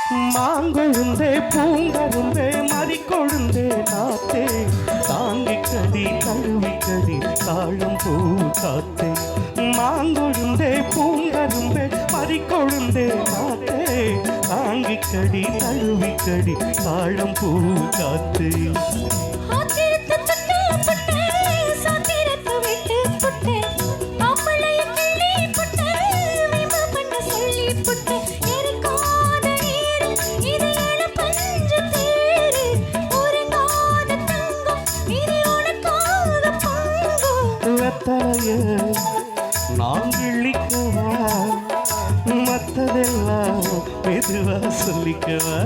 மாங்கொழுந்தே பூங்கரும்பே மறிக்கொழுந்தே நாத்தே தாங்கிக்கடி தழுவிக்கடி தாழம் பூ காத்தே மாங்கொழுந்தே பூங்கரும்பே மறிக்கொழுந்தே நாத்தே தாங்கிக்கடி தழுவிக்கடி தாழம் பூ காத்தே நான் கிள்ளிக்கவா மற்றதெல்லாம் மெதுவா சொல்லிக்கவா